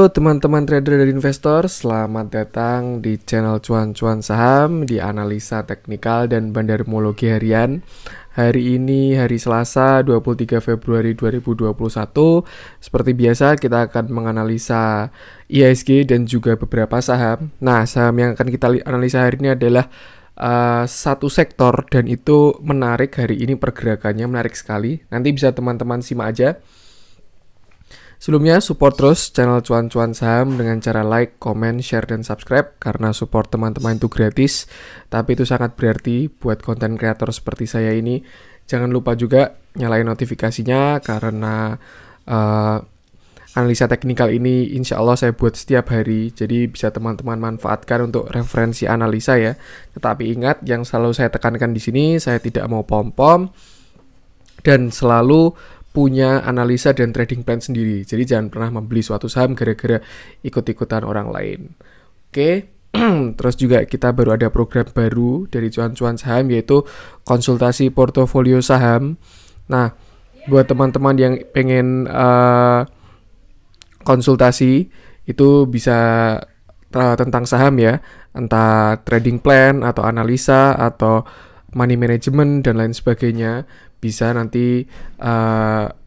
Halo teman-teman trader dan investor, selamat datang di channel Cuan-Cuan Saham di analisa teknikal dan bandarmologi harian. Hari ini hari Selasa 23 Februari 2021. Seperti biasa kita akan menganalisa IHSG dan juga beberapa saham. Nah, saham yang akan kita analisa hari ini adalah satu sektor dan itu menarik hari ini, pergerakannya menarik sekali. Nanti bisa teman-teman simak aja. Sebelumnya support terus channel Cuan-Cuan Saham dengan cara like, comment, share, dan subscribe karena support teman-teman itu gratis, tapi itu sangat berarti buat konten kreator seperti saya ini. Jangan lupa juga nyalain notifikasinya karena analisa teknikal ini insya Allah saya buat setiap hari, jadi bisa teman-teman manfaatkan untuk referensi analisa ya. Tetapi ingat, yang selalu saya tekankan di sini, saya tidak mau pom-pom dan selalu punya analisa dan trading plan sendiri. Jadi jangan pernah membeli suatu saham gara-gara ikut-ikutan orang lain. Oke. Terus juga kita baru ada program baru dari Cuan-Cuan Saham, yaitu konsultasi portofolio saham. Nah, buat teman-teman yang pengen konsultasi itu bisa tentang saham ya, entah trading plan atau analisa atau money management dan lain sebagainya, bisa nanti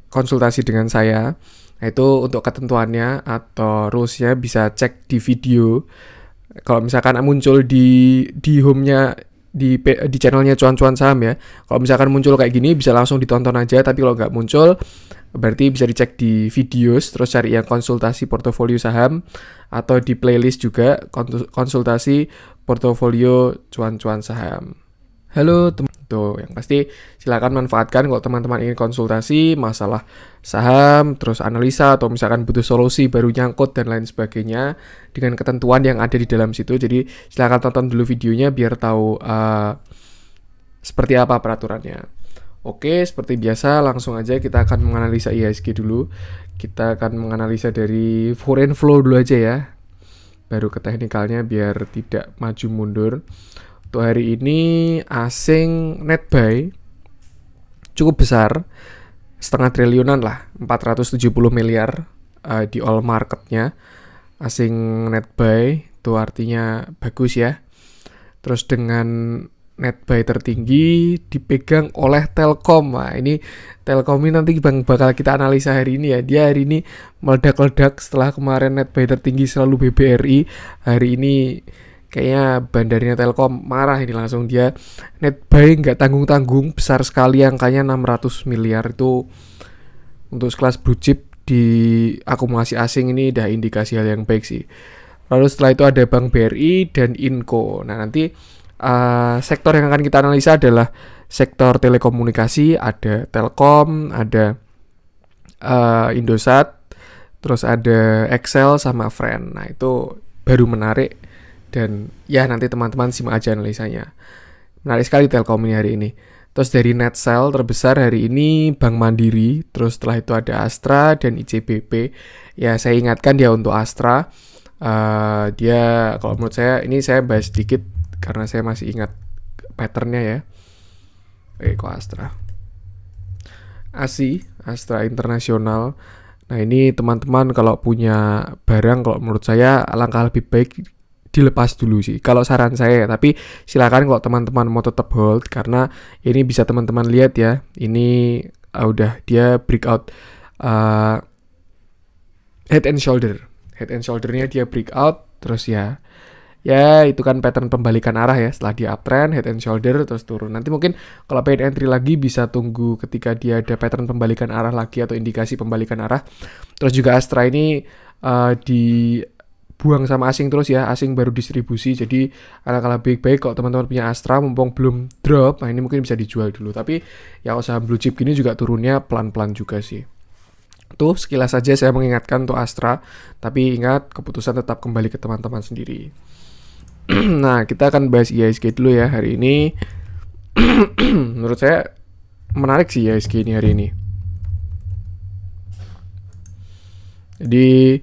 konsultasi dengan saya. Nah, itu untuk ketentuannya atau rulesnya bisa cek di video. Kalau misalkan muncul di home-nya di channelnya Cuan-Cuan Saham ya. Kalau misalkan muncul kayak gini bisa langsung ditonton aja, tapi kalau nggak muncul berarti bisa dicek di videos, terus cari yang konsultasi portofolio saham atau di playlist juga konsultasi portofolio Cuan-Cuan Saham. Halo teman, tuh yang pasti silakan manfaatkan kalau teman-teman ingin konsultasi masalah saham, terus analisa atau misalkan butuh solusi baru nyangkut dan lain sebagainya dengan ketentuan yang ada di dalam situ. Jadi silakan tonton dulu videonya biar tahu seperti apa peraturannya. Oke, seperti biasa langsung aja kita akan menganalisa IHSG dulu. Kita akan menganalisa dari foreign flow dulu aja ya, baru ke teknikalnya biar tidak maju mundur. Untuk hari ini asing net buy cukup besar, setengah triliunan lah, 470 miliar di all marketnya. Asing net buy itu artinya bagus ya. Terus dengan net buy tertinggi dipegang oleh Telkom. Nah, ini Telkom ini nanti bakal kita analisa hari ini ya. Dia hari ini meledak-ledak setelah kemarin net buy tertinggi selalu BBRI. Hari ini kayaknya bandarnya Telkom marah ini, langsung dia net buy nggak tanggung-tanggung, besar sekali angkanya 600 miliar. Itu untuk sekelas blue chip di akumulasi asing ini udah indikasi hal yang baik sih. Lalu setelah itu ada Bank BRI dan Inco. Nah, nanti sektor yang akan kita analisa adalah sektor telekomunikasi, ada Telkom, ada Indosat, terus ada Excel sama Friend. Nah, itu baru menarik dan ya nanti teman-teman simak aja analisanya. Menarik sekali Telkom ini hari ini. Terus dari net sell terbesar hari ini Bank Mandiri, terus setelah itu ada Astra dan ICBP. Ya saya ingatkan dia untuk Astra, dia kalau menurut saya, ini saya bahas sedikit karena saya masih ingat patternnya ya. Kok Astra? Astra Internasional. Nah, ini teman-teman kalau punya barang, kalau menurut saya alangkah lebih baik dilepas dulu sih, kalau saran saya. Tapi silakan kalau teman-teman mau tetap hold, karena ini bisa teman-teman lihat ya, ini udah dia breakout head and shouldernya dia breakout, terus ya itu kan pattern pembalikan arah ya. Setelah dia uptrend, head and shoulder, terus turun. Nanti mungkin kalau pengen entry lagi bisa tunggu ketika dia ada pattern pembalikan arah lagi atau indikasi pembalikan arah. Terus juga Astra ini dibuang sama asing terus ya, asing baru distribusi. Jadi alangkah baik-baik kalau teman-teman punya Astra mumpung belum drop. Nah, ini mungkin bisa dijual dulu. Tapi ya usaha blue chip gini juga turunnya pelan-pelan juga sih. Tuh sekilas saja saya mengingatkan untuk Astra, tapi ingat keputusan tetap kembali ke teman-teman sendiri. Nah, kita akan bahas IHSG dulu ya hari ini. Menurut saya menarik sih IHSG ini hari ini. Jadi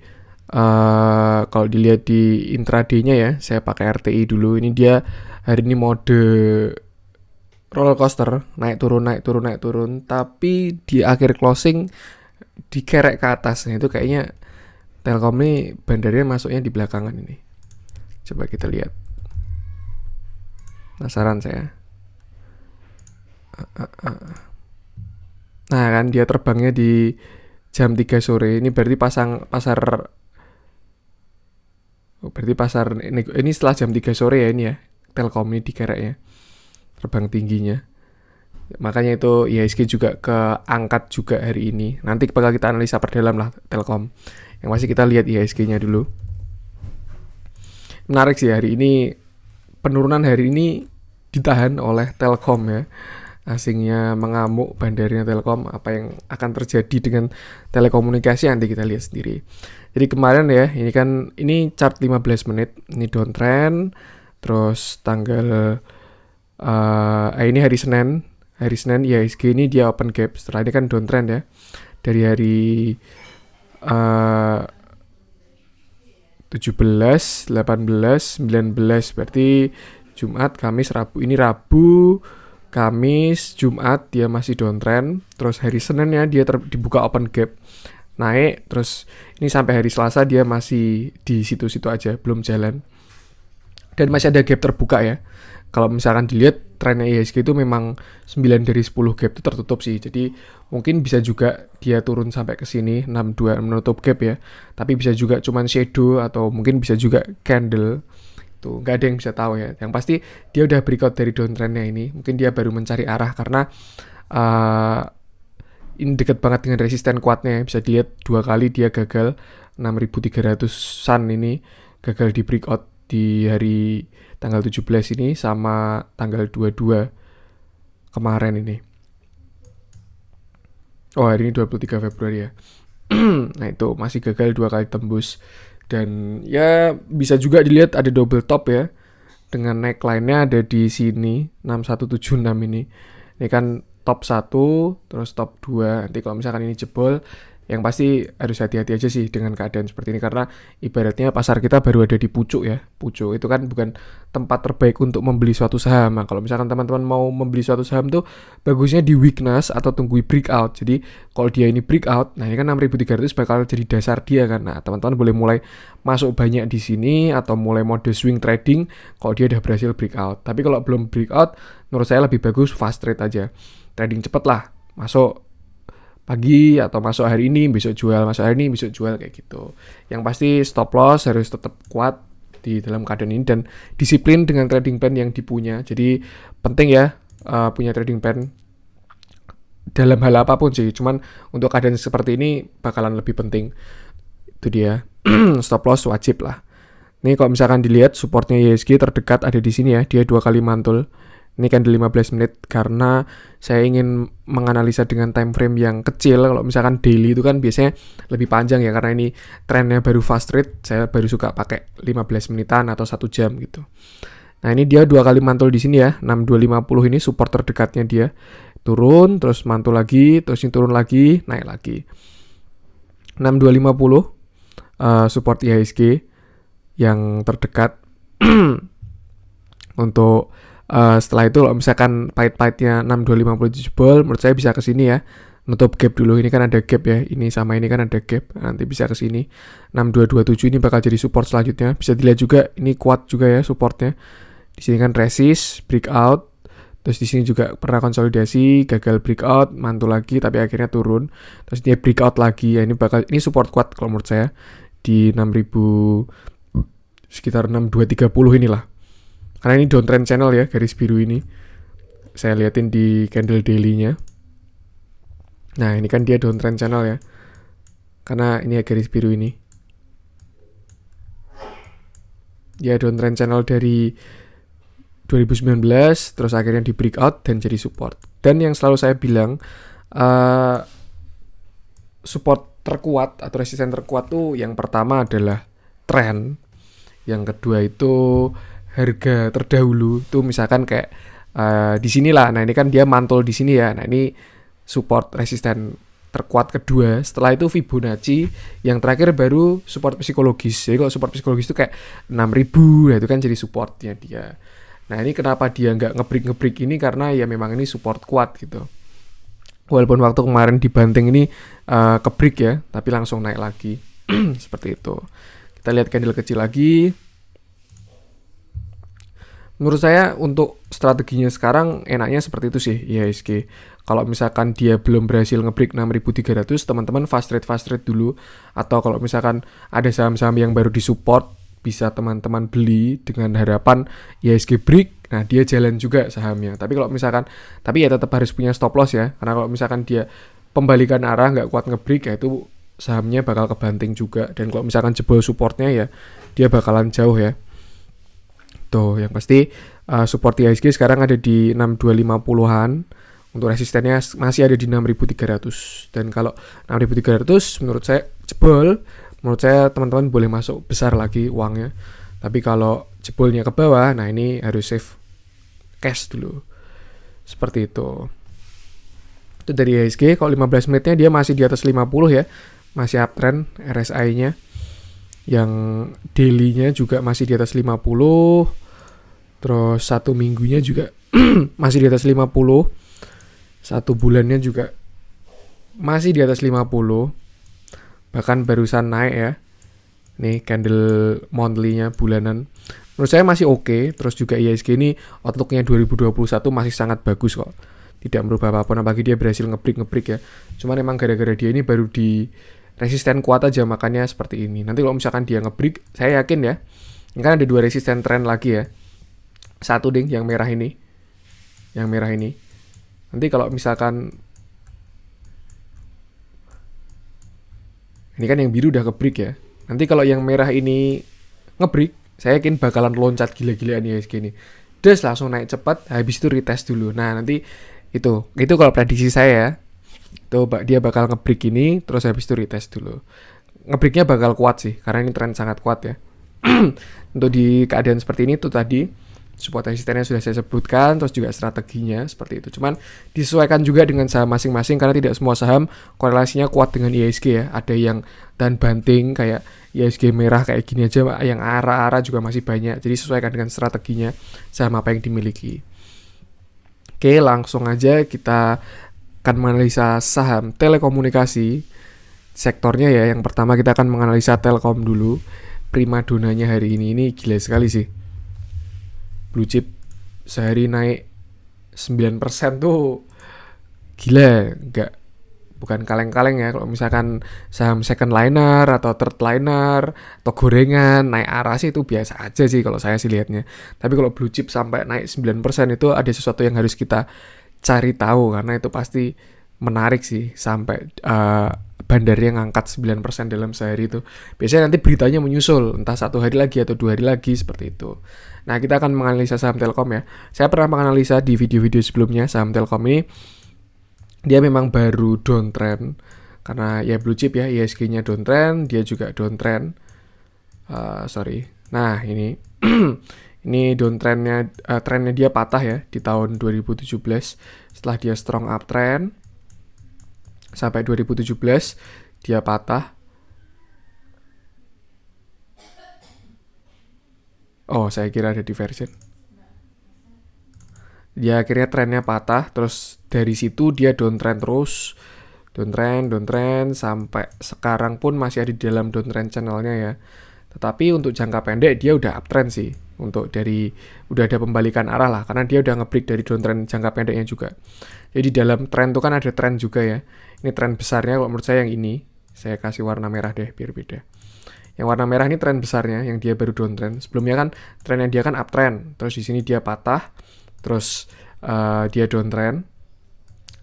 kalau dilihat di intraday-nya ya, saya pakai RTI dulu. Ini dia hari ini mode roller coaster, naik turun, tapi di akhir closing dikerek ke atas. Nah, itu kayaknya Telkom ini bandarnya masuknya di belakangan ini. Coba kita lihat. Penasaran saya. Nah kan dia terbangnya di jam 3 sore. Ini berarti pasar ini setelah jam 3 sore ya ini ya. Telkom ini dikerek ya. Terbang tingginya. Makanya itu IHSG juga keangkat juga hari ini. Nanti bakal kita analisa perdalam lah Telkom. Yang pasti kita lihat IHSG-nya dulu. Menarik sih hari ini, penurunan hari ini ditahan oleh Telkom ya. Asingnya mengamuk, bandarnya Telkom, apa yang akan terjadi dengan telekomunikasi nanti kita lihat sendiri. Jadi kemarin ya, ini chart 15 menit, ini downtrend, terus tanggal ini hari Senin IHSG ini dia open gap. Setelah ini kan downtrend ya, dari hari 17, 18, 19, berarti Jumat, Kamis, Rabu. Ini Rabu, Kamis, Jumat dia masih downtrend. Terus hari Seninnya dia dibuka open gap, naik. Terus ini sampai hari Selasa dia masih di situ-situ aja, belum jalan. Dan masih ada gap terbuka ya. Kalau misalkan dilihat trennya IHSG itu memang 9 dari 10 gap itu tertutup sih. Jadi mungkin bisa juga dia turun sampai ke sini 62 menutup gap ya. Tapi bisa juga cuman shadow atau mungkin bisa juga candle. Tuh, nggak ada yang bisa tahu ya. Yang pasti dia udah breakout dari downtrendnya ini. Mungkin dia baru mencari arah karena ini dekat banget dengan resisten kuatnya. Bisa dilihat 2 kali dia gagal 6.300-an ini gagal di breakout di hari tanggal 17 ini sama tanggal 22 kemarin ini. Oh, hari ini 23 Februari ya. Nah, itu masih gagal 2 kali tembus. Dan ya bisa juga dilihat ada double top ya. Dengan neckline-nya ada di sini 6176 ini. Ini kan top 1 terus top 2. Nanti kalau misalkan ini jebol, yang pasti harus hati-hati aja sih dengan keadaan seperti ini karena ibaratnya pasar kita baru ada di pucuk ya. Pucuk itu kan bukan tempat terbaik untuk membeli suatu saham. Nah, kalau misalkan teman-teman mau membeli suatu saham tuh bagusnya di weakness atau tunggu breakout. Jadi kalau dia ini breakout, nah ini kan 6.300 bakal jadi dasar dia kan. Nah, teman-teman boleh mulai masuk banyak di sini atau mulai mode swing trading kalau dia udah berhasil breakout. Tapi kalau belum breakout, menurut saya lebih bagus fast trade aja. Trading cepet lah, masuk pagi atau masuk hari ini besok jual, masuk hari ini besok jual kayak gitu. Yang pasti stop loss harus tetap kuat di dalam keadaan ini dan disiplin dengan trading plan yang dipunya. Jadi penting ya punya trading plan dalam hal apapun sih. Cuman untuk keadaan seperti ini bakalan lebih penting. Itu dia. Stop loss wajib lah. Nih kalau misalkan dilihat supportnya IHSG terdekat ada di sini ya, dia 2 kali mantul. Ini kan di 15 menit karena saya ingin menganalisa dengan time frame yang kecil. Kalau misalkan daily itu kan biasanya lebih panjang ya karena ini trennya baru fast trade. Saya baru suka pakai 15 menitan atau 1 jam gitu. Nah, ini dia 2 kali mantul di sini ya. 6250 ini support terdekatnya dia. Turun, terus mantul lagi, terus ini turun lagi, naik lagi. 6250 support IHSG yang terdekat. Untuk setelah itu kalau misalkan pahit-pahitnya 6250 jebol, menurut saya bisa ke sini ya. Nutup gap dulu. Ini kan ada gap ya. Ini sama ini kan ada gap. Nanti bisa ke sini. 6227 ini bakal jadi support selanjutnya. Bisa dilihat juga ini kuat juga ya supportnya. Di sini kan resist, breakout. Terus di sini juga pernah konsolidasi, gagal breakout, mantul lagi tapi akhirnya turun. Terus dia breakout lagi. Ya ini support kuat kalau menurut saya di 6000 sekitar 6230 inilah. Karena ini downtrend channel ya, garis biru ini. Saya liatin di candle daily-nya. Nah, ini kan dia downtrend channel ya. Karena ini ya garis biru ini. Dia downtrend channel dari 2019, terus akhirnya di breakout dan jadi support. Dan yang selalu saya bilang, support terkuat atau resisten terkuat tuh yang pertama adalah trend. Yang kedua itu harga terdahulu tuh misalkan kayak di sinilah. Nah, ini kan dia mantul di sini ya. Nah, ini support resisten terkuat kedua. Setelah itu Fibonacci, yang terakhir baru support psikologis. Jadi kalau support psikologis itu kayak 6000, nah itu kan jadi supportnya dia. Nah, ini kenapa dia nggak ngebreak ini karena ya memang ini support kuat gitu. Walaupun waktu kemarin dibanting ini kebreak ya, tapi langsung naik lagi. Seperti itu. Kita lihat candle kecil lagi. Menurut saya untuk strateginya sekarang enaknya seperti itu sih IHSG. Kalau misalkan dia belum berhasil nge-break 6.300, teman-teman fast trade dulu. Atau kalau misalkan ada saham-saham yang baru disupport, bisa teman-teman beli dengan harapan IHSG break. Nah, dia jalan juga sahamnya. Tapi ya tetap harus punya stop loss ya. Karena kalau misalkan dia pembalikan arah nggak kuat nge-break, ya itu sahamnya bakal kebanting juga. Dan kalau misalkan jebol supportnya ya, dia bakalan jauh ya. Tuh, yang pasti support IHSG sekarang ada di 6250-an. Untuk resistennya masih ada di 6300. Dan kalau 6300 menurut saya jebol, menurut saya teman-teman boleh masuk besar lagi uangnya. Tapi kalau jebolnya ke bawah, nah ini harus save cash dulu. Seperti itu. Itu dari IHSG. Kalau 15 menitnya dia masih di atas 50 ya. Masih uptrend RSI-nya. Yang daily-nya juga masih di atas 50. Terus 1 minggunya juga masih di atas 50. 1 bulannya juga masih di atas 50. Bahkan barusan naik ya. Nih candle monthly-nya bulanan. Menurut saya masih oke. Terus juga IHSG ini outlook-nya 2021 masih sangat bagus kok. Tidak merubah apapun, apalagi dia berhasil nge-break ya. Cuman emang gara-gara dia ini baru di resisten kuat aja, makanya seperti ini. Nanti kalau misalkan dia nge-break, saya yakin ya. Ini kan ada 2 resisten trend lagi ya. Satu ding, yang merah ini. Yang merah ini. Nanti kalau misalkan ini kan yang biru udah ke-break ya. Nanti kalau yang merah ini nge-break, saya yakin bakalan loncat gila-gilaan IHSG ini. Terus langsung naik cepat, habis itu retest dulu. Nah, nanti itu kalau prediksi saya ya. Itu dia bakal nge-break ini, terus habis itu retest dulu. Nge-breaknya bakal kuat sih, karena ini tren sangat kuat ya. Untuk di keadaan seperti ini tuh tadi support resistennya sudah saya sebutkan, terus juga strateginya seperti itu. Cuman disesuaikan juga dengan saham masing-masing, karena tidak semua saham korelasinya kuat dengan IHSG ya. Ada yang tahan banting kayak IHSG merah kayak gini aja, yang arah-arah juga masih banyak. Jadi sesuaikan dengan strateginya saham apa yang dimiliki. Oke, langsung aja kita akan menganalisa saham telekomunikasi sektornya ya. Yang pertama kita akan menganalisa Telkom dulu. Prima donanya hari ini gila sekali sih. Blue chip sehari naik 9% tuh gila, bukan kaleng-kaleng ya. Kalau misalkan saham second liner atau third liner atau gorengan naik arah sih itu biasa aja sih kalau saya sih lihatnya. Tapi kalau blue chip sampai naik 9% itu ada sesuatu yang harus kita cari tahu, karena itu pasti menarik sih sampai bandarnya ngangkat 9% dalam sehari itu. Biasanya nanti beritanya menyusul, entah 1 hari lagi atau 2 hari lagi seperti itu. Nah, kita akan menganalisa saham Telkom ya. Saya pernah menganalisa di video-video sebelumnya saham Telkom ini. Dia memang baru downtrend karena ya blue chip ya, IHSG-nya downtrend, dia juga downtrend. Nah, ini ini downtrendnya, trennya dia patah ya di tahun 2017 setelah dia strong uptrend. Sampai 2017 dia patah. Oh, saya kira ada diversion. Dia akhirnya trennya patah, terus dari situ dia downtrend terus. Downtrend sampai sekarang pun masih ada di dalam downtrend channelnya ya. Tetapi untuk jangka pendek dia udah uptrend sih. Udah ada pembalikan arah lah, karena dia udah nge-break dari downtrend jangka pendeknya juga. Jadi dalam tren itu kan ada tren juga ya. Ini tren besarnya kalau menurut saya yang ini. Saya kasih warna merah deh biar beda. Yang warna merah ini tren besarnya, yang dia baru downtrend. Sebelumnya kan trennya dia kan uptrend, terus di sini dia patah, terus dia downtrend,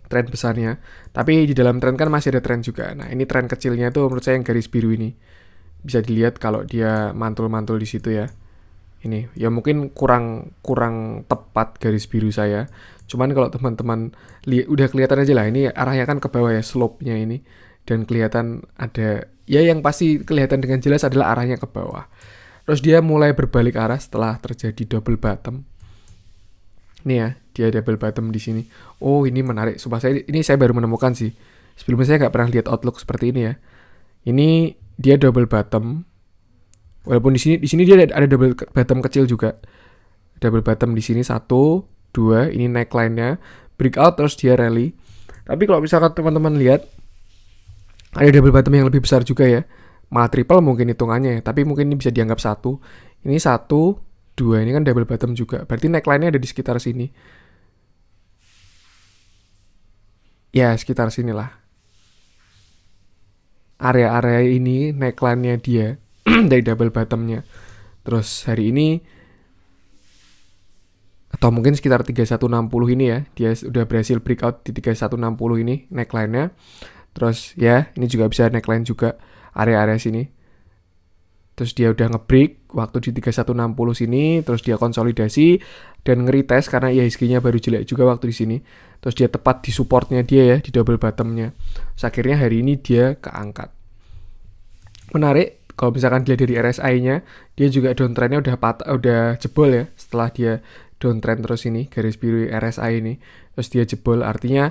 tren besarnya. Tapi di dalam tren kan masih ada tren juga. Nah, ini tren kecilnya tuh menurut saya yang garis biru ini. Bisa dilihat kalau dia mantul-mantul di situ ya. Ini ya mungkin kurang tepat garis biru saya. Cuman kalau teman-teman udah kelihatan aja lah, ini arahnya kan ke bawah ya, slope-nya ini. Dan kelihatan ada, ya yang pasti kelihatan dengan jelas adalah arahnya ke bawah. Terus dia mulai berbalik arah setelah terjadi double bottom. Nih ya, dia double bottom di sini. Oh, ini menarik. Sumpah ini saya baru menemukan sih. Sebelumnya saya nggak pernah lihat outlook seperti ini ya. Ini dia double bottom. Walaupun di sini dia ada double bottom kecil juga. Double bottom di sini 1, 2, ini neckline-nya breakout terus dia rally. Tapi kalau misalkan teman-teman lihat ada double bottom yang lebih besar juga ya. malah triple mungkin hitungannya ya, tapi mungkin ini bisa dianggap satu. Ini satu, dua, ini kan double bottom juga. Berarti neckline-nya ada di sekitar sini. Ya, sekitar sinilah. Area-area ini neckline-nya dia dari double bottom-nya. Terus hari ini atau mungkin sekitar 3160 ini ya, dia udah berhasil breakout di 3160 ini neckline-nya. Terus ya, ini juga bisa neckline juga area-area sini. Terus dia udah nge-break waktu di 3160 sini, terus dia konsolidasi dan nge-retest karena IHSG-nya baru jelek juga waktu di sini. Terus dia tepat di supportnya dia ya, di double bottom-nya. Terus akhirnya hari ini dia keangkat. Menarik, kalau misalkan dilihat dari RSI-nya, dia juga downtrend-nya udah jebol ya, setelah dia downtrend terus ini, garis biru RSI ini. Terus dia jebol, artinya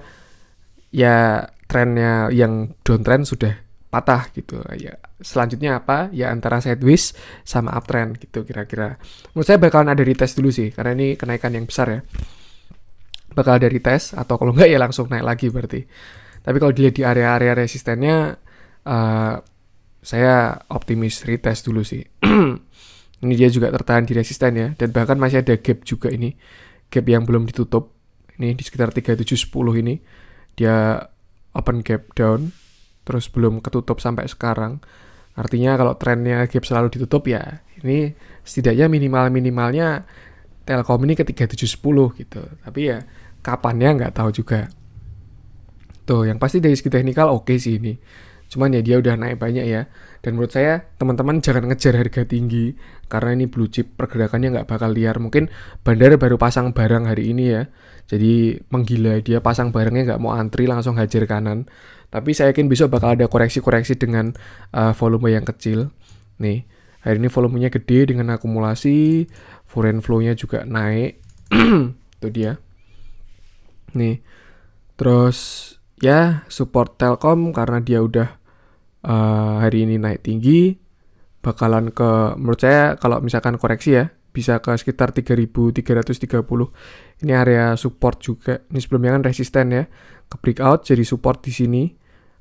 ya trennya yang downtrend sudah patah gitu ya. Selanjutnya apa ya, antara sideways sama uptrend gitu kira-kira. Menurut saya bakalan ada retest dulu sih, karena ini kenaikan yang besar ya, bakal ada retest atau kalau enggak ya langsung naik lagi berarti. Tapi kalau dilihat di area-area resistennya, saya optimis retest dulu sih. Ini dia juga tertahan di resisten ya, dan bahkan masih ada gap juga ini, gap yang belum ditutup ini di sekitar 3710 ini dia open gap down terus belum ketutup sampai sekarang. Artinya kalau trennya gap selalu ditutup ya, ini setidaknya minimalnya Telkom ini ke 3710 gitu. Tapi ya kapannya nggak tahu juga. Tuh, yang pasti dari segi teknikal oke sih ini. Cuman ya dia udah naik banyak ya. Dan menurut saya teman-teman jangan ngejar harga tinggi, karena ini blue chip pergerakannya nggak bakal liar. Mungkin Bandar baru pasang barang hari ini ya, jadi menggila, dia pasang barangnya nggak mau antri langsung hajar kanan. Tapi saya yakin besok bakal ada koreksi-koreksi dengan volume yang kecil. Nih, hari ini volumenya gede dengan akumulasi, foreign flow-nya juga naik. Itu dia. Nih, terus ya support Telkom karena dia udah hari ini naik tinggi, bakalan ke, menurut saya kalau misalkan koreksi ya, bisa ke sekitar 3330. Ini area support juga. Ini sebelumnya kan resisten ya, ke breakout jadi support di sini.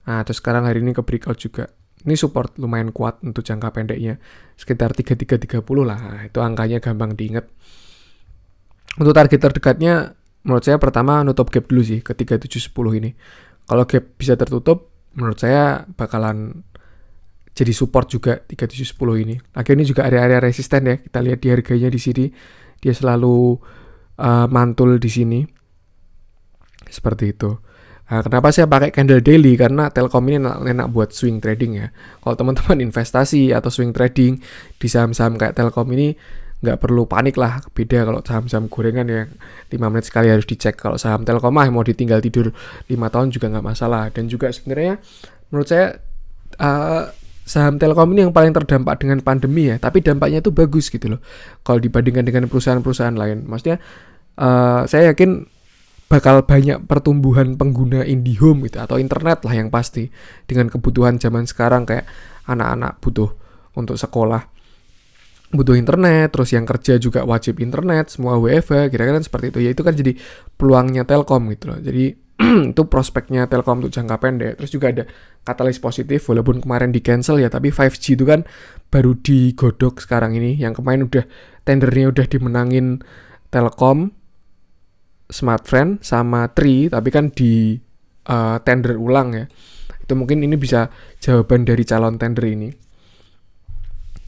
Nah, terus sekarang hari ini ke breakout juga. Ini support lumayan kuat untuk jangka pendeknya, sekitar 3330 lah. Nah, itu angkanya gampang diingat. Untuk target terdekatnya, menurut saya pertama nutup gap dulu sih ke 3710 ini. Kalau gap bisa tertutup, menurut saya bakalan jadi support juga 3710 ini. Akhirnya ini juga area-area resisten ya. Kita lihat di harganya di sini, dia selalu mantul di sini. Seperti itu. Nah, kenapa saya pakai candle daily? Karena Telkom ini enak buat swing trading ya. Kalau teman-teman investasi atau swing trading di saham-saham kayak Telkom ini, nggak perlu panik lah. Beda kalau saham-saham gorengan ya, 5 menit sekali harus dicek. Kalau saham Telkom mau ditinggal tidur 5 tahun juga nggak masalah. Dan juga sebenarnya menurut saya saham Telkom ini yang paling terdampak dengan pandemi ya, tapi dampaknya itu bagus gitu loh kalau dibandingkan dengan perusahaan-perusahaan lain. Maksudnya saya yakin bakal banyak pertumbuhan pengguna IndiHome gitu, atau internet lah yang pasti, dengan kebutuhan zaman sekarang kayak anak-anak butuh untuk sekolah, butuh internet, terus yang kerja juga wajib internet, semua WFH, kira-kira seperti itu ya. Itu kan jadi peluangnya Telkom gitu loh. Jadi itu prospeknya Telkom untuk jangka pendek. Terus juga ada katalis positif, walaupun kemarin di cancel ya, tapi 5G itu kan baru digodok sekarang ini. Yang kemarin udah tendernya udah dimenangin Telkom, Smartfren sama Tri, tapi kan di tender ulang ya. Itu mungkin ini bisa jawaban dari calon tender ini.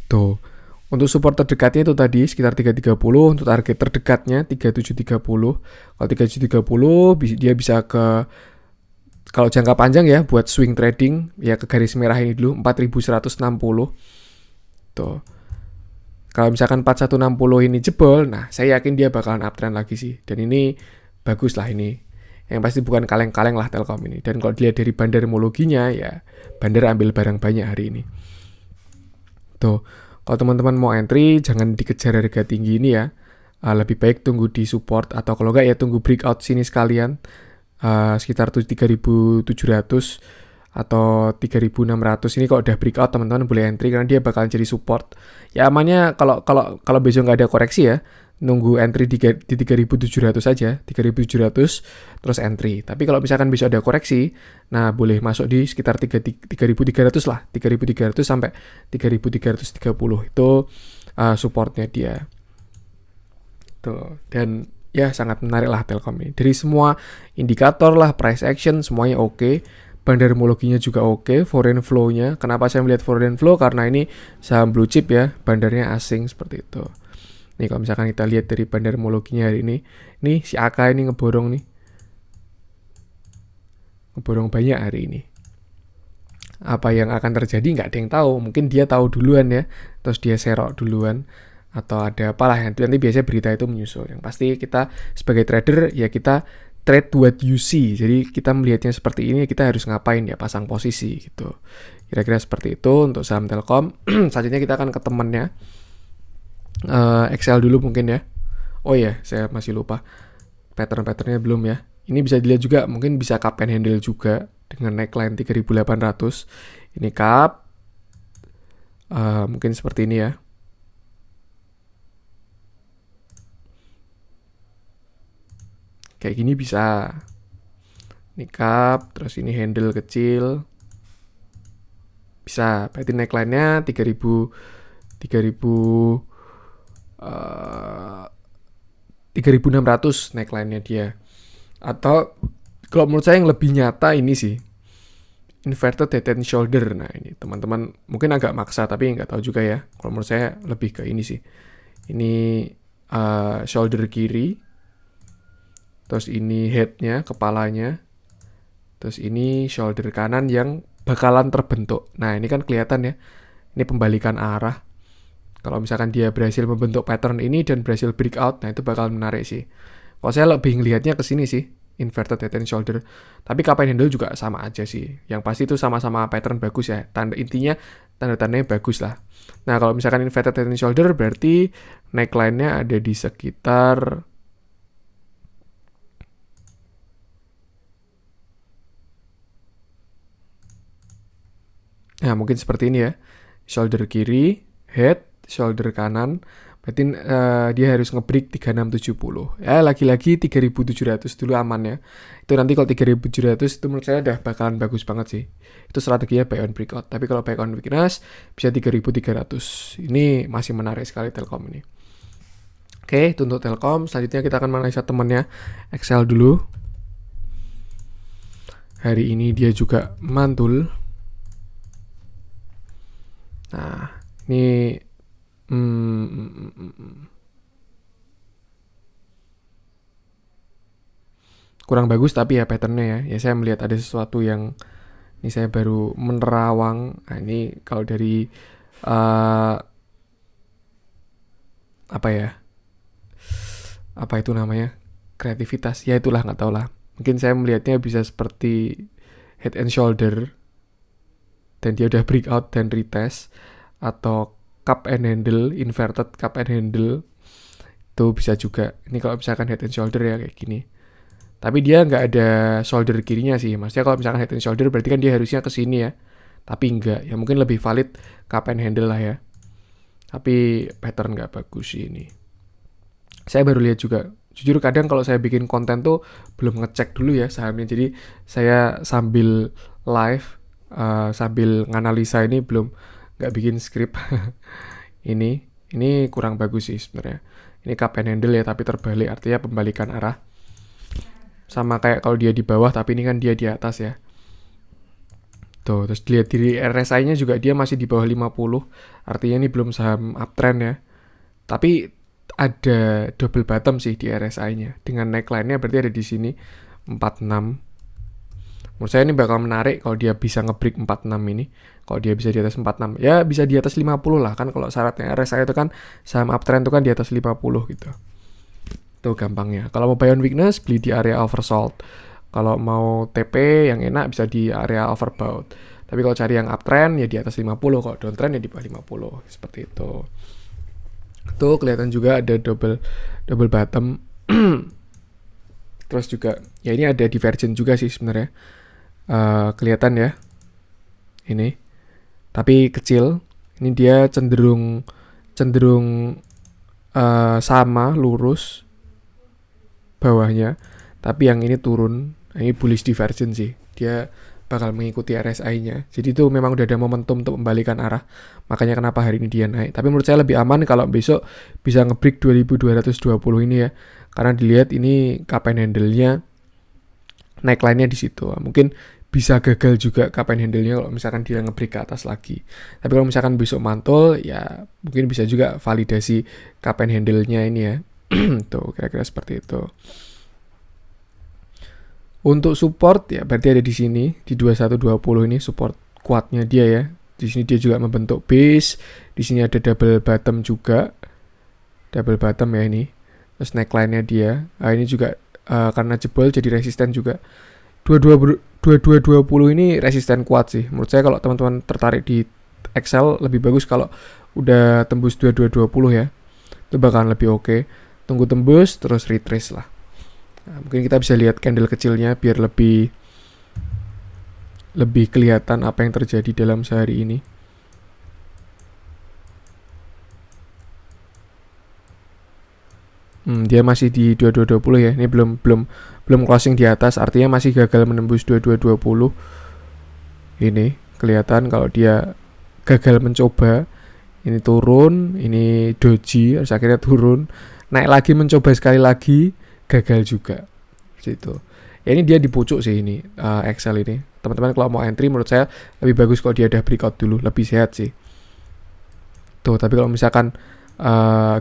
Tuh. Untuk support terdekatnya itu tadi sekitar 330, untuk target terdekatnya 3730. Kalau 3730 dia bisa ke, kalau jangka panjang ya buat swing trading ya, ke garis merah ini dulu 4160. Tuh. Kalau misalkan 4160 ini jebol, nah saya yakin dia bakalan uptrend lagi sih. Dan ini bagus lah ini. Yang pasti bukan kaleng-kaleng lah Telkom ini. Dan kalau dilihat dari bandarmologinya ya, Bandar ambil barang banyak hari ini. Tuh, kalau teman-teman mau entry jangan dikejar harga tinggi ini ya. Lebih baik tunggu di support, atau kalau enggak ya tunggu breakout sini sekalian. Sekitar 3700 atau 3600 ini kalau udah breakout teman-teman boleh entry, karena dia bakal jadi support. Ya amannya kalau besok nggak ada koreksi ya, nunggu entry di 3.700 aja, 3.700 terus entry. Tapi kalau misalkan bisa ada koreksi, nah boleh masuk di sekitar 3.300 lah, 3.300 sampai 3.330 itu supportnya dia. Tuh. Dan ya sangat menarik lah Telkom ini. Dari semua indikator lah, price action semuanya oke. Bandarmologinya juga oke, foreign flow-nya. Kenapa saya melihat foreign flow? Karena ini saham blue chip ya, bandarnya asing seperti itu. Nih kalau misalkan kita lihat dari bandarmologinya hari ini, nih si AK ini ngeborong nih. Ngeborong banyak hari ini. Apa yang akan terjadi nggak ada yang tahu. Mungkin dia tahu duluan ya, terus dia serok duluan. Atau ada apalah, nanti biasanya berita itu menyusul. Yang pasti kita sebagai trader ya kita trade what you see. Jadi kita melihatnya seperti ini, kita harus ngapain ya, pasang posisi gitu. Kira-kira seperti itu untuk saham Telkom. Selanjutnya kita akan ke temennya. Excel dulu mungkin ya. Oh iya, saya masih lupa. Pattern-patternnya belum ya. Ini bisa dilihat juga, mungkin bisa cup and handle juga dengan neckline 3.800. Ini cup. Mungkin seperti ini ya. Kayak gini bisa. Ini cup, terus ini handle kecil. Bisa, berarti neckline-nya 3.600 neckline-nya dia. Atau kalau menurut saya yang lebih nyata ini sih, inverted head and shoulder. Nah ini teman-teman mungkin agak maksa, tapi nggak tahu juga ya. Kalau menurut saya lebih ke ini sih. Ini shoulder kiri, terus ini headnya, kepalanya, terus ini shoulder kanan yang bakalan terbentuk. Nah ini kan kelihatan ya, ini pembalikan arah. Kalau misalkan dia berhasil membentuk pattern ini dan berhasil breakout, nah itu bakal menarik sih. Kalau saya lebih ngelihatnya ke sini sih, inverted head and shoulder. Tapi cup and handle juga sama aja sih. Yang pasti itu sama-sama pattern bagus ya. Intinya tanda-tandanya bagus lah. Nah kalau misalkan inverted head and shoulder berarti neckline-nya ada di sekitar nah mungkin seperti ini ya. Shoulder kiri, head, shoulder kanan, berarti dia harus nge-break 3670. Ya lagi-lagi 3700 dulu aman ya. Itu nanti kalau 3700 itu menurut saya udah bakalan bagus banget sih. Itu strateginya buy on breakout. Tapi kalau buy on weakness bisa 3300. Ini masih menarik sekali Telkom ini. Oke, itu untuk Telkom. Selanjutnya kita akan menganalisa temannya Excel dulu. Hari ini dia juga mantul. Nah, ini kurang bagus tapi ya patternnya ya. Ya saya melihat ada sesuatu yang ini saya baru menerawang. Nah, ini kalau dari apa ya? Apa itu namanya? Kreativitas. Ya itulah nggak tahu lah. Mungkin saya melihatnya bisa seperti head and shoulder dan dia udah breakout dan retest, atau cup and handle, inverted cup and handle, itu bisa juga. Ini kalau misalkan head and shoulder ya kayak gini. Tapi dia nggak ada shoulder kirinya sih. Maksudnya kalau misalkan head and shoulder berarti kan dia harusnya ke sini ya. Tapi enggak. Ya mungkin lebih valid cup and handle lah ya. Tapi pattern nggak bagus sih ini. Saya baru lihat juga. Jujur kadang kalau saya bikin konten tuh belum ngecek dulu ya sahamnya. Jadi saya sambil live, sambil nganalisa ini belum nggak bikin skrip. ini kurang bagus sih sebenarnya. Ini cup and handle ya tapi terbalik, artinya pembalikan arah. Sama kayak kalau dia di bawah tapi ini kan dia di atas ya. Tuh, terus dilihat di RSI-nya juga dia masih di bawah 50. Artinya ini belum saham uptrend ya. Tapi ada double bottom sih di RSI-nya. Dengan neckline-nya berarti ada di sini 46. Menurut saya ini bakal menarik kalau dia bisa nge-break 46 ini. Kalau dia bisa di atas 46, ya bisa di atas 50 lah kan. Kalau syaratnya RSI itu kan saham uptrend itu kan di atas 50 gitu. Itu gampangnya. Kalau mau buy on weakness, beli di area oversold. Kalau mau TP yang enak bisa di area overbought. Tapi kalau cari yang uptrend ya di atas 50, kalau downtrend ya di bawah 50. Seperti itu. Tuh kelihatan juga ada double bottom. Terus juga ya ini ada divergent juga sih sebenarnya. Kelihatan ya. Ini. Tapi kecil. Ini dia cenderung sama lurus bawahnya, tapi yang ini turun. Ini bullish divergence sih, dia bakal mengikuti RSI-nya. Jadi itu memang udah ada momentum untuk membalikan arah. Makanya kenapa hari ini dia naik. Tapi menurut saya lebih aman kalau besok bisa nge-break 2220 ini ya. Karena dilihat ini cup and handle-nya neckline-nya di situ. Mungkin bisa gagal juga cup and handle-nya kalau misalkan dia nge-break ke atas lagi. Tapi kalau misalkan besok mantul ya mungkin bisa juga validasi cup and handle-nya ini ya. Tuh kira-kira seperti itu. Untuk support ya berarti ada di sini di 2120 ini support kuatnya dia ya. Di sini dia juga membentuk base. Di sini ada double bottom juga. Double bottom ya ini. Terus neckline-nya dia. Nah, ini juga karena jebol jadi resisten juga. 2220 ini resisten kuat sih. Menurut saya kalau teman-teman tertarik di Excel lebih bagus kalau udah tembus 2220 ya. Itu bakalan lebih oke. Tunggu tembus terus retrace lah. Nah, mungkin kita bisa lihat candle kecilnya biar lebih kelihatan apa yang terjadi dalam sehari ini. Dia masih di 2220 ya. Ini belum closing di atas, artinya masih gagal menembus 2220. Ini kelihatan kalau dia gagal mencoba. Ini turun, ini doji, harus akhirnya turun. Naik lagi mencoba sekali lagi, gagal juga. Situ. Ya ini dia di pucuk sih ini Excel ini. Teman-teman kalau mau entry menurut saya lebih bagus kalau dia udah breakout dulu, lebih sehat sih. Tuh, tapi kalau misalkan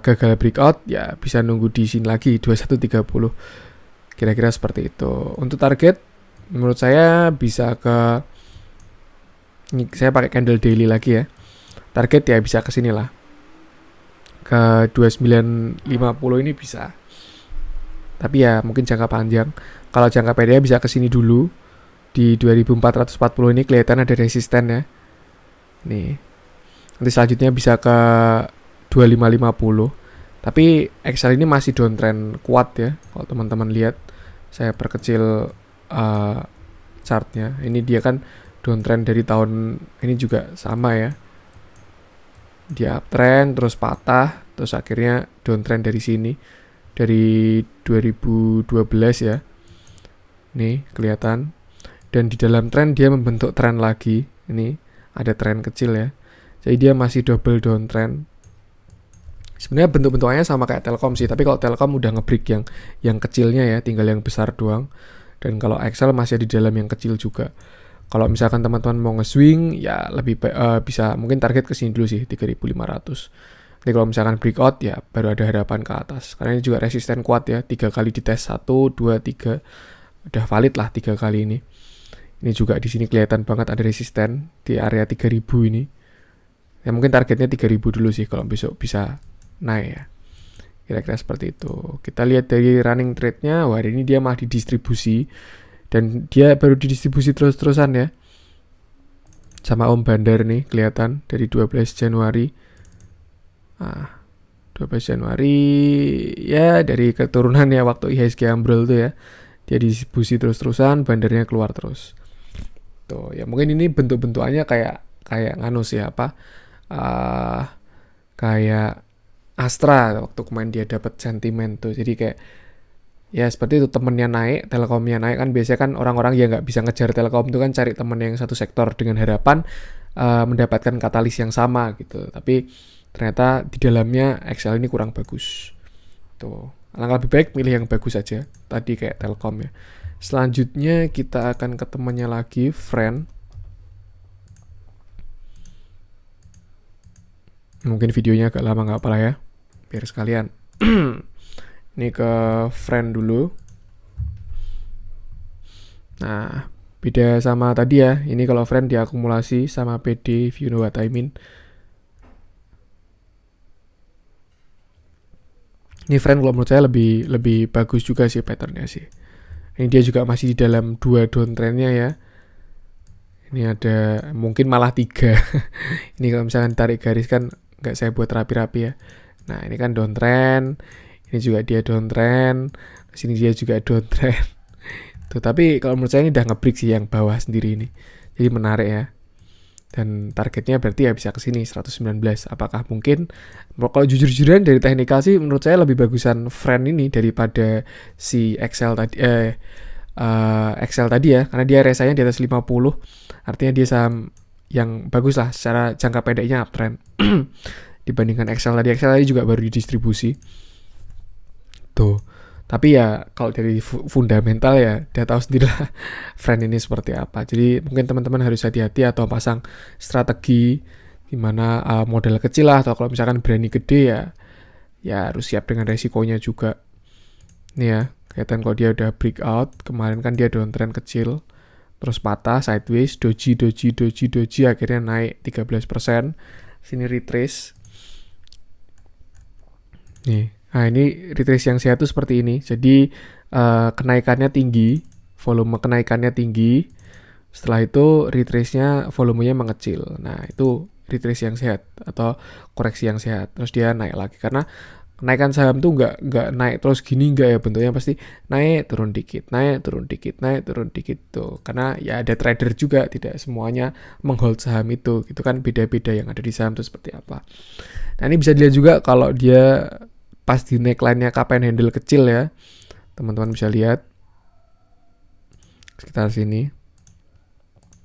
gagal breakout ya bisa nunggu di sini lagi 2130. Kira-kira seperti itu. Untuk target menurut saya bisa ke ini saya pakai candle daily lagi ya. Target ya bisa ke sini lah. Ke 2950 ini bisa. Tapi ya mungkin jangka panjang. Kalau jangka pendek bisa ke sini dulu. Di 2440 ini kelihatan ada resisten ya. Nih. Nanti selanjutnya bisa ke 2550. Tapi Excel ini masih downtrend kuat ya. Kalau teman-teman lihat, saya perkecil chartnya. Ini dia kan downtrend dari tahun ini juga sama ya. Dia uptrend terus patah, terus akhirnya downtrend dari sini. Dari 2012 ya. Nih kelihatan. Dan di dalam trend dia membentuk trend lagi. Ini ada trend kecil ya. Jadi dia masih double downtrend. Sebenarnya bentuk-bentukannya sama kayak Telkom sih, tapi kalau Telkom udah nge-break yang kecilnya ya, tinggal yang besar doang. Dan kalau Excel masih di dalam yang kecil juga. Kalau misalkan teman-teman mau nge-swing ya lebih bisa mungkin target ke sini dulu sih 3500. Jadi kalau misalkan breakout ya baru ada harapan ke atas. Karena ini juga resisten kuat ya, 3 kali dites 1 2 3. Udah valid lah 3 kali ini. Ini juga di sini kelihatan banget ada resisten di area 3000 ini. Ya mungkin targetnya 3000 dulu sih kalau besok bisa naik ya. Kira-kira seperti itu. Kita lihat dari running trade-nya, wah hari ini dia malah didistribusi dan dia baru didistribusi terus-terusan ya. Sama Om Bandar nih kelihatan dari 12 Januari. 12 Januari ya dari keturunan ya waktu IHSG ambrol tuh ya. Dia didistribusi terus-terusan, bandarnya keluar terus. Tuh, ya mungkin ini bentuk-bentukannya kayak nganu sih apa? Kayak Astra waktu kemarin dia dapat sentimen tuh. Jadi kayak ya seperti itu, temennya naik, Telkomnya naik kan biasanya kan orang-orang yang nggak bisa ngejar Telkom itu kan cari temen yang satu sektor dengan harapan mendapatkan katalis yang sama gitu. Tapi ternyata di dalamnya Excel ini kurang bagus. Tuh, alangkah lebih baik milih yang bagus aja. Tadi kayak Telkom ya. Selanjutnya kita akan ke temennya lagi, Friend. Mungkin videonya agak lama nggak apa-apa ya. Biar sekalian. Ini ke Friend dulu. Nah, beda sama tadi ya. Ini kalau Friend diakumulasi sama PD, if you know what I mean. Ini Friend kalau menurut saya lebih bagus juga sih patternnya sih. Ini dia juga masih di dalam 2 downtrendnya ya. Ini ada mungkin malah 3. Ini kalau misalkan tarik garis kan nggak saya buat rapi-rapi ya. Nah ini kan downtrend. Ini juga dia downtrend. Sini dia juga downtrend. Tuh, tapi kalau menurut saya ini udah nge-break sih yang bawah sendiri ini. Jadi menarik ya. Dan targetnya berarti ya bisa ke sini 119. Apakah mungkin? Kalau jujur-jujuran dari teknikal sih menurut saya lebih bagusan friend ini daripada si Excel tadi Excel tadi ya, karena dia RSI-nya di atas 50. Artinya dia saham yang bagus lah secara jangka pendeknya uptrend. Dibandingkan Excel tadi juga baru didistribusi. Tuh. Tapi ya kalau dari fundamental ya dia tahu sendiri lah friend ini seperti apa. Jadi mungkin teman-teman harus hati-hati atau pasang strategi dimana modal kecil lah, atau kalau misalkan berani gede ya harus siap dengan resikonya juga. Nih ya, kelihatan kalau dia udah breakout, kemarin kan dia downtrend kecil, terus patah sideways, doji, akhirnya naik 13%. Sini retrace. Nih. Nah, ini retrace yang sehat tuh seperti ini. Jadi kenaikannya tinggi, volume kenaikannya tinggi. Setelah itu retrace-nya volumenya mengecil. Nah, itu retrace yang sehat atau koreksi yang sehat. Terus dia naik lagi karena kenaikan saham tuh nggak naik terus gini, nggak ya, bentuknya pasti naik turun dikit, naik turun dikit, naik turun dikit tuh. Karena ya ada trader juga, tidak semuanya menghold saham itu. Gitu kan, beda-beda yang ada di saham itu seperti apa. Nah, ini bisa dilihat juga kalau dia pas di neckline-nya cup and handle kecil ya. Teman-teman bisa lihat sekitar sini.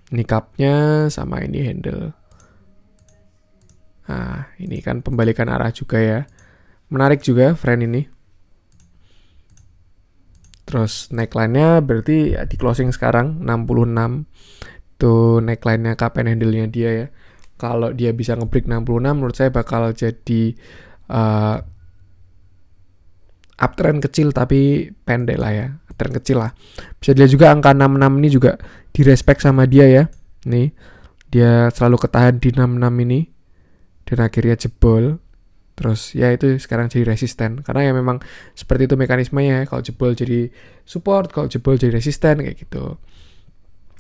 Ini cup-nya sama ini handle. Nah, ini kan pembalikan arah juga ya. Menarik juga friend ini. Terus neckline-nya berarti ya di closing sekarang 66. Itu neckline-nya cup and handle-nya dia ya. Kalau dia bisa ngebreak 66, menurut saya bakal jadi uptrend kecil tapi pendek lah ya. Uptrend kecil lah. Bisa dilihat juga angka 66 ini juga direspek sama dia ya. Nih, dia selalu ketahan di 66 ini. Dan akhirnya jebol. Terus ya itu sekarang jadi resisten. Karena ya memang seperti itu mekanismenya ya. Kalau jebol jadi support, kalau jebol jadi resisten kayak gitu.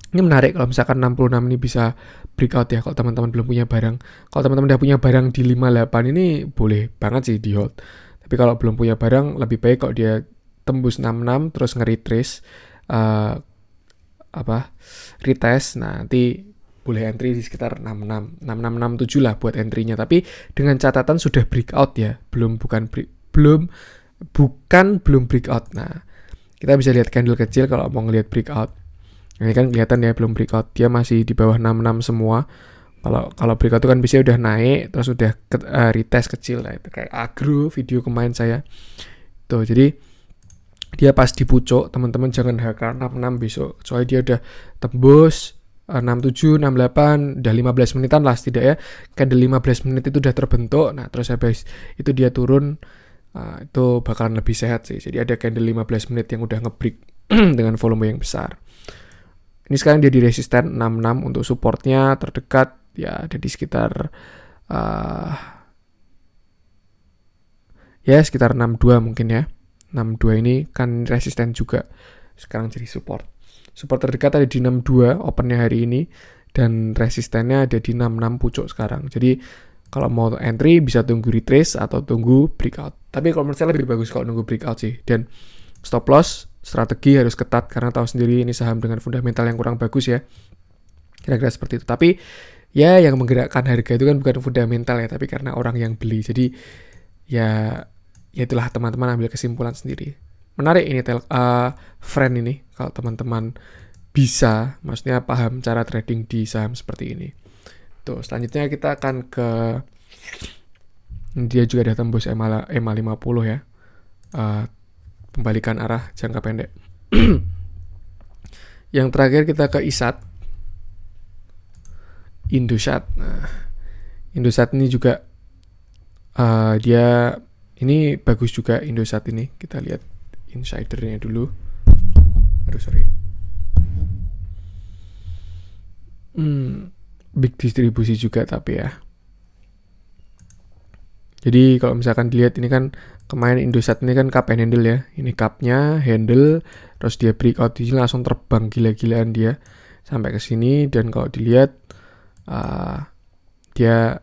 Ini menarik kalau misalkan 66 ini bisa breakout ya, kalau teman-teman belum punya barang. Kalau teman-teman udah punya barang di 58 ini boleh banget sih di hold. Tapi kalau belum punya barang, lebih baik kalau dia tembus 66 terus nge-retrace retest, nah nanti boleh entry di sekitar 66 67 lah buat entry-nya. Tapi dengan catatan sudah breakout ya, belum breakout. Nah, kita bisa lihat candle kecil kalau mau ngelihat breakout. Ini kan kelihatan ya belum breakout, dia masih di bawah 66 semua. Kalau breakout itu kan biasanya udah naik terus udah retest kecil, nah itu kayak agro video kemarin saya. Tuh, jadi dia pas di pucuk, teman-teman jangan HK 66 besok. Soalnya dia udah tembus 67, 68, udah 15 menitan lah setidaknya. Candle 15 menit itu udah terbentuk. Nah, terus habis itu dia turun, itu bakalan lebih sehat sih. Jadi ada candle 15 menit yang udah nge-break dengan volume yang besar. Ini sekarang dia di resisten 66 untuk supportnya terdekat ya ada di sekitar sekitar 62 mungkin ya. 62 ini kan resisten juga. Sekarang jadi support. Support terdekat ada di 62 opennya hari ini, dan resistennya ada di 66 pucuk sekarang. Jadi kalau mau entry bisa tunggu retrace atau tunggu breakout. Tapi kalau menurut saya lebih bagus kalau nunggu breakout sih. Dan stop loss strategi harus ketat karena tahu sendiri ini saham dengan fundamental yang kurang bagus ya. Kira-kira seperti itu. Tapi ya yang menggerakkan harga itu kan bukan fundamental ya, tapi karena orang yang beli. Jadi ya itulah, teman-teman ambil kesimpulan sendiri. Menarik ini friend ini kalau teman-teman bisa, maksudnya paham cara trading di saham seperti ini. Tuh, selanjutnya kita akan ke dia juga ada tembus EMA 50 ya. Pembalikan arah jangka pendek. Yang terakhir kita ke ISAT. Indosat. Nah, Indosat ini juga dia ini bagus juga Indosat ini. Kita lihat insidernya dulu. Sorry. Big distribusi juga tapi ya. Jadi kalau misalkan dilihat ini kan kemarin Indosat ini kan cup and handle ya. Ini cupnya, handle, terus dia breakout di sini langsung terbang gila-gilaan dia sampai ke sini. Dan kalau dilihat dia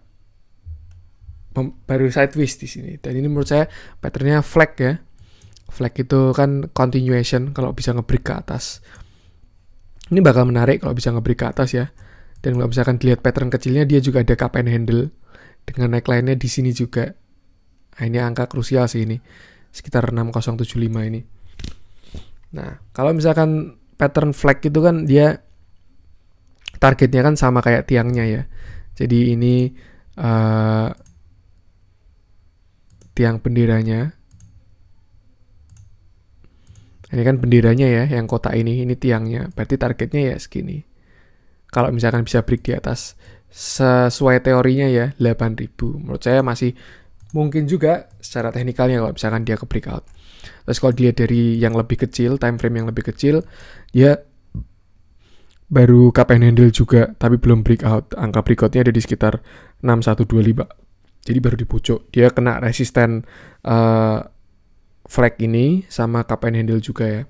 baru sideways di sini. Dan ini menurut saya patternnya flag ya. Flag itu kan continuation kalau bisa nge-break ke atas. Ini bakal menarik kalau bisa nge-break ke atas ya. Dan kalau misalkan dilihat pattern kecilnya, dia juga ada cup and handle dengan neckline-nya di sini juga. Nah, ini angka krusial sih ini, sekitar 6075 ini. Nah, kalau misalkan pattern flag itu kan dia targetnya kan sama kayak tiangnya ya. Jadi ini tiang benderanya. Ini kan benderanya ya, yang kotak ini tiangnya. Berarti targetnya ya segini. Kalau misalkan bisa break di atas, sesuai teorinya ya 8000. Menurut saya masih mungkin juga secara teknikalnya kalau misalkan dia ke breakout. Terus kalau dilihat dari yang lebih kecil, time frame yang lebih kecil, dia baru cup and handle juga, tapi belum breakout. Angka breakoutnya ada di sekitar 6125. Jadi baru di pucuk. Dia kena resisten flag ini sama cup and handle juga ya.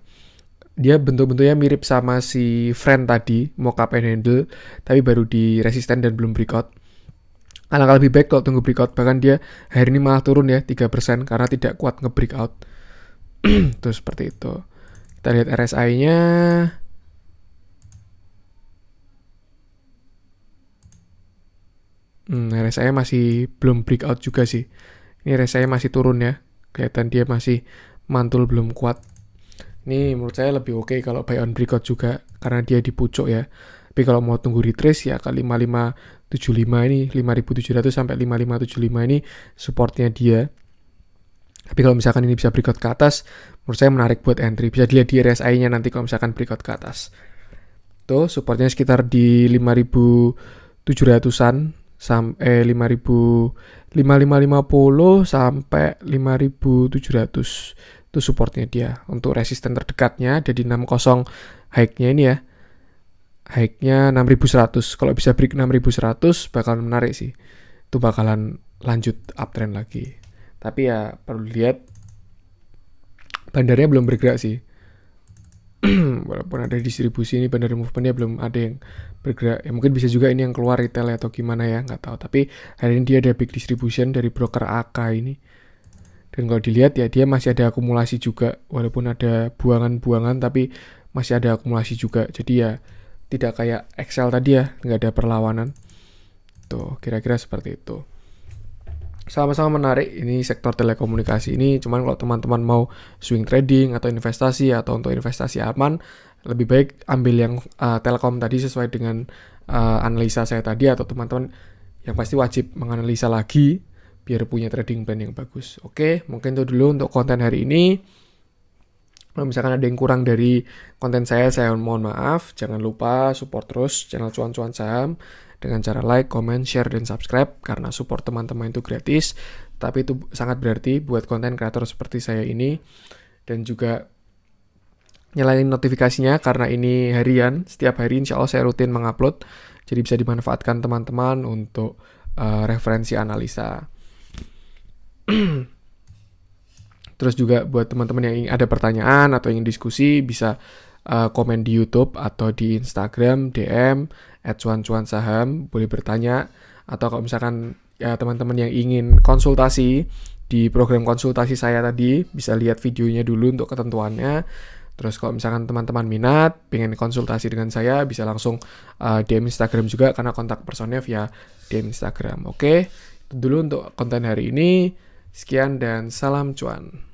Dia bentuk-bentuknya mirip sama si friend tadi, mau cup and handle, tapi baru di resisten dan belum breakout. Alangkah lebih baik kalau tunggu breakout. Bahkan dia hari ini malah turun ya 3% karena tidak kuat nge-breakout. Tuh seperti itu. Kita lihat RSI-nya. RSI-nya masih belum breakout juga sih. Ini RSI-nya masih turun ya. Kelihatan dia masih mantul belum kuat. Ini menurut saya lebih oke kalau buy on breakout juga karena dia di pucuk ya. Tapi kalau mau tunggu retrace ya ke 5575 ini, 5700 sampai 5575 ini supportnya dia. Tapi kalau misalkan ini bisa breakout ke atas, menurut saya menarik buat entry. Bisa dilihat di RSI-nya nanti kalau misalkan breakout ke atas. Tuh supportnya sekitar di 5700-an sampai 5550 sampai 5700. Itu supportnya dia. Untuk resisten terdekatnya ada di 60 high-nya ini ya. High-nya 6100. Kalau bisa break 6100 bakalan menarik sih. Itu bakalan lanjut uptrend lagi. Tapi ya perlu lihat bandarnya belum bergerak sih. Walaupun ada distribusi ini, bandar movementnya belum ada yang bergerak. Ya mungkin bisa juga ini yang keluar retail atau gimana ya, nggak tahu. Tapi hari ini dia ada big distribution dari broker AK ini. Dan kalau dilihat ya dia masih ada akumulasi juga. Walaupun ada buangan-buangan tapi masih ada akumulasi juga. Jadi ya tidak kayak Excel tadi ya, nggak ada perlawanan. Tuh kira-kira seperti itu. Sama-sama menarik ini sektor telekomunikasi ini. Cuman kalau teman-teman mau swing trading atau investasi atau untuk investasi aman, lebih baik ambil yang Telkom tadi sesuai dengan analisa saya tadi, atau teman-teman yang pasti wajib menganalisa lagi biar punya trading plan yang bagus. Oke, mungkin itu dulu untuk konten hari ini. Kalau misalkan ada yang kurang dari konten saya mohon maaf. Jangan lupa support terus channel Cuan-Cuan Saham dengan cara like, comment, share, dan subscribe. Karena support teman-teman itu gratis, tapi itu sangat berarti buat konten kreator seperti saya ini. Dan juga nyalain notifikasinya karena ini harian. Setiap hari insya Allah saya rutin mengupload. Jadi bisa dimanfaatkan teman-teman untuk referensi analisa. Terus juga buat teman-teman yang ada pertanyaan atau ingin diskusi, bisa komen di YouTube atau di Instagram, DM @cuan-cuan-saham, boleh bertanya. Atau kalau misalkan ya teman-teman yang ingin konsultasi di program konsultasi saya tadi, bisa lihat videonya dulu untuk ketentuannya. Terus kalau misalkan teman-teman minat, pengen konsultasi dengan saya, bisa langsung DM Instagram juga karena kontak personnya via DM Instagram. Oke, itu dulu untuk konten hari ini. Sekian dan salam cuan.